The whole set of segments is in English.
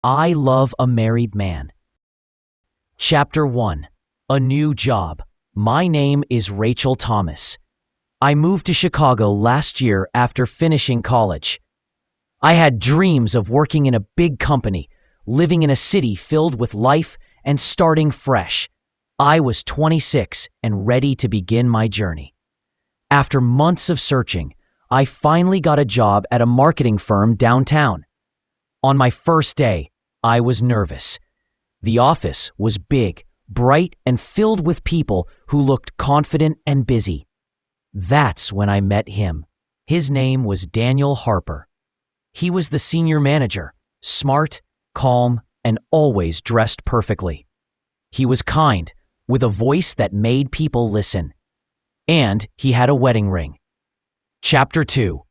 I love a married man. Chapter 1. A new job. My name is Rachel Thomas. I moved to Chicago last year after finishing college. I had dreams of working in a big company, living in a city filled with life and starting fresh. I was 26 and ready to begin my journey. After months of searching, I finally got a job at a marketing firm downtown. On my first day, I was nervous. The office was big, bright, and filled with people who looked confident and busy. That's when I met him. His name was Daniel Harper. He was the senior manager, smart, calm, and always dressed perfectly. He was kind, with a voice that made people listen. And he had a wedding ring. Chapter 2.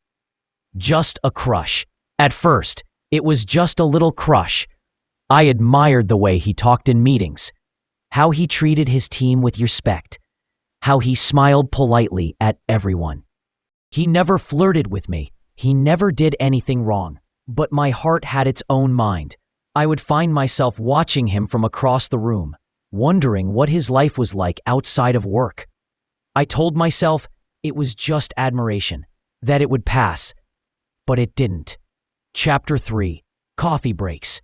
Just a crush. At first, it was just a little crush. I admired the way he talked in meetings, how he treated his team with respect, how he smiled politely at everyone. He never flirted with me. He never did anything wrong, but my heart had its own mind. I would find myself watching him from across the room, wondering what his life was like outside of work. I told myself it was just admiration, that it would pass, but it didn't. Chapter 3. Coffee breaks.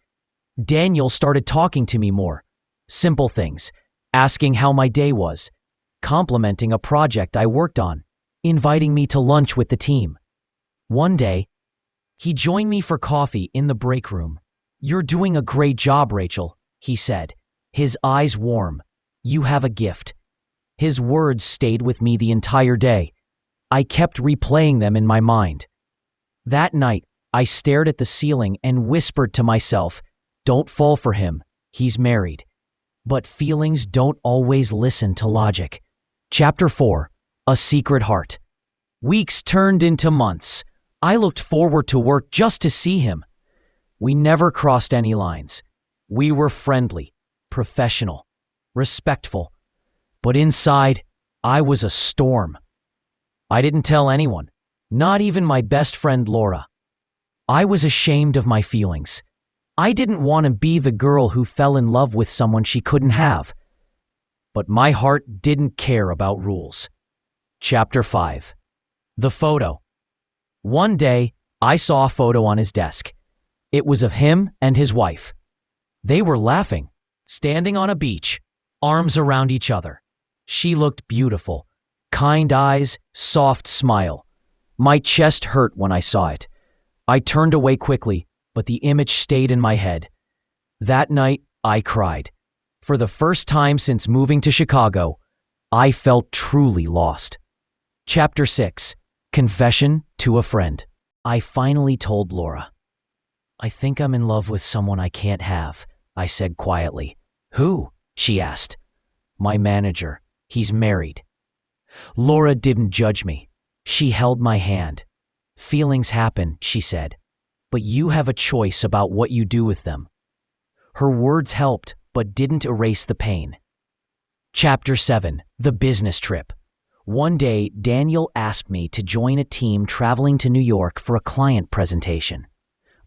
Daniel started talking to me more. Simple things, asking how my day was, complimenting a project I worked on, inviting me to lunch with the team. One day, he joined me for coffee in the break room. "You're doing a great job, Rachel," he said, his eyes warm. "You have a gift." His words stayed with me the entire day. I kept replaying them in my mind. That night, I stared at the ceiling and whispered to myself, "Don't fall for him. He's married." But feelings don't always listen to logic. Chapter 4. A secret heart. Weeks turned into months. I looked forward to work just to see him. We never crossed any lines. We were friendly, professional, respectful. But inside, I was a storm. I didn't tell anyone, not even my best friend Laura. I was ashamed of my feelings. I didn't want to be the girl who fell in love with someone she couldn't have. But my heart didn't care about rules. Chapter 5. The photo. One day, I saw a photo on his desk. It was of him and his wife. They were laughing, standing on a beach, arms around each other. She looked beautiful. Kind eyes, soft smile. My chest hurt when I saw it. I turned away quickly, but the image stayed in my head. That night, I cried. For the first time since moving to Chicago, I felt truly lost. Chapter 6. Confession to a friend. I finally told Laura. "I think I'm in love with someone I can't have," I said quietly. "Who?" she asked. "My manager. He's married." Laura didn't judge me. She held my hand. "Feelings happen," she said, "but you have a choice about what you do with them." Her words helped, but didn't erase the pain. Chapter 7. The business trip. One day, Daniel asked me to join a team traveling to New York for a client presentation.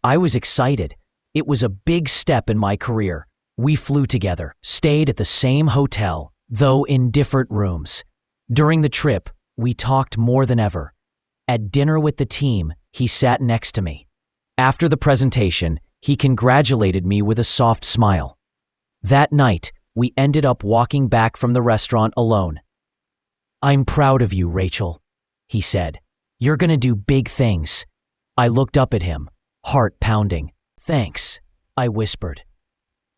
I was excited. It was a big step in my career. We flew together, stayed at the same hotel, though in different rooms. During the trip, we talked more than ever. At dinner with the team, he sat next to me. After the presentation, he congratulated me with a soft smile. That night, we ended up walking back from the restaurant alone. "I'm proud of you, Rachel," he said. "You're gonna do big things." I looked up at him, heart pounding. "Thanks," I whispered.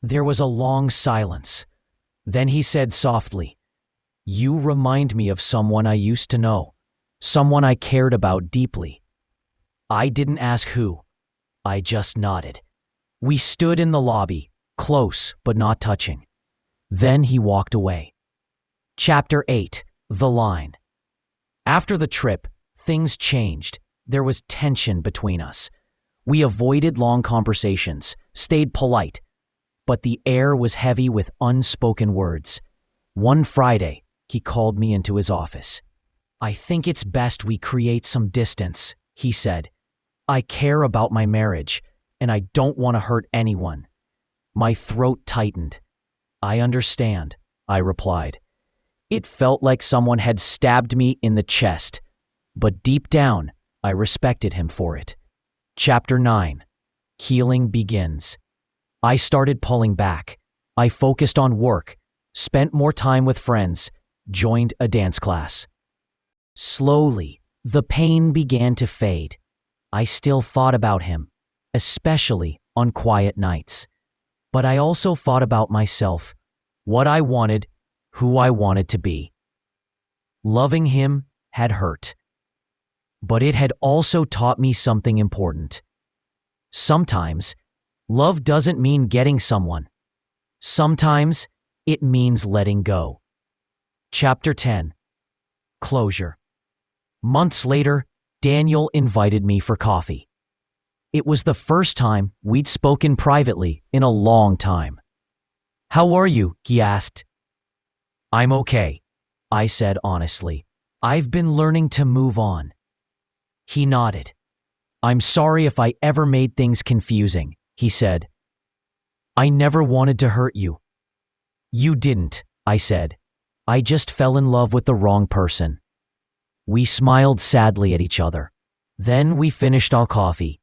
There was a long silence. Then he said softly, "You remind me of someone I used to know, someone I cared about deeply." I didn't ask who. I just nodded. We stood in the lobby, close but not touching. Then he walked away. Chapter 8. The line. After the trip, things changed. There was tension between us. We avoided long conversations, stayed polite, but the air was heavy with unspoken words. One Friday, he called me into his office. "I think it's best we create some distance," he said. "I care about my marriage, and I don't want to hurt anyone." My throat tightened. I understand, I replied. It felt like someone had stabbed me in the chest, but deep down, I respected him for it. Chapter 9. Healing begins. I started pulling back. I focused on work, spent more time with friends, joined a dance class. Slowly, the pain began to fade. I still thought about him, especially on quiet nights. But I also thought about myself, what I wanted, who I wanted to be. Loving him had hurt. But it had also taught me something important. Sometimes, love doesn't mean getting someone. Sometimes, it means letting go. Chapter 10. Closure. Months later, Daniel invited me for coffee. It was the first time we'd spoken privately in a long time. "How are you?" he asked. "I'm okay," I said honestly. "I've been learning to move on." He nodded. "I'm sorry if I ever made things confusing," he said. "I never wanted to hurt you." "You didn't," I said. "I just fell in love with the wrong person." We smiled sadly at each other. Then we finished our coffee.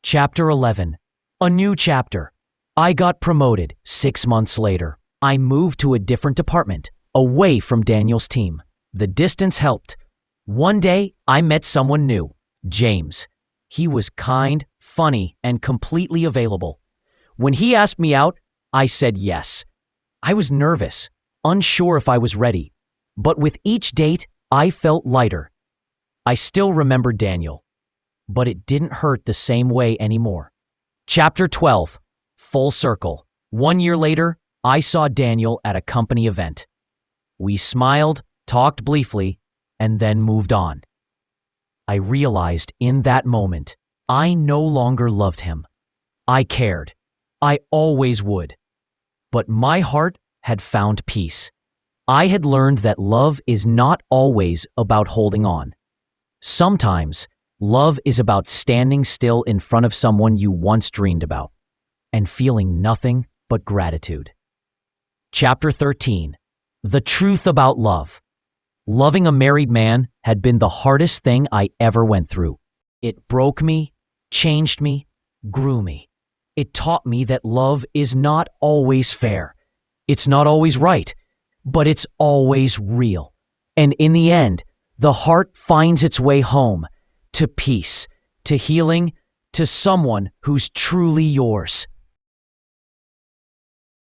Chapter 11. A new chapter. I got promoted 6 months later. I moved to a different department, away from Daniel's team. The distance helped. One day, I met someone new, James. He was kind, funny, and completely available. When he asked me out, I said yes. I was nervous, unsure if I was ready. But with each date, I felt lighter. I still remember Daniel, but it didn't hurt the same way anymore. Chapter 12. Full circle. 1 year later, I saw Daniel at a company event. We smiled, talked briefly, and then moved on. I realized in that moment, I no longer loved him. I cared. I always would. But my heart had found peace. I had learned that love is not always about holding on. Sometimes, love is about standing still in front of someone you once dreamed about and feeling nothing but gratitude. Chapter 13. The truth about love. Loving a married man had been the hardest thing I ever went through. It broke me, changed me, grew me. It taught me that love is not always fair. It's not always right, but it's always real. And in the end, the heart finds its way home, to peace, to healing, to someone who's truly yours.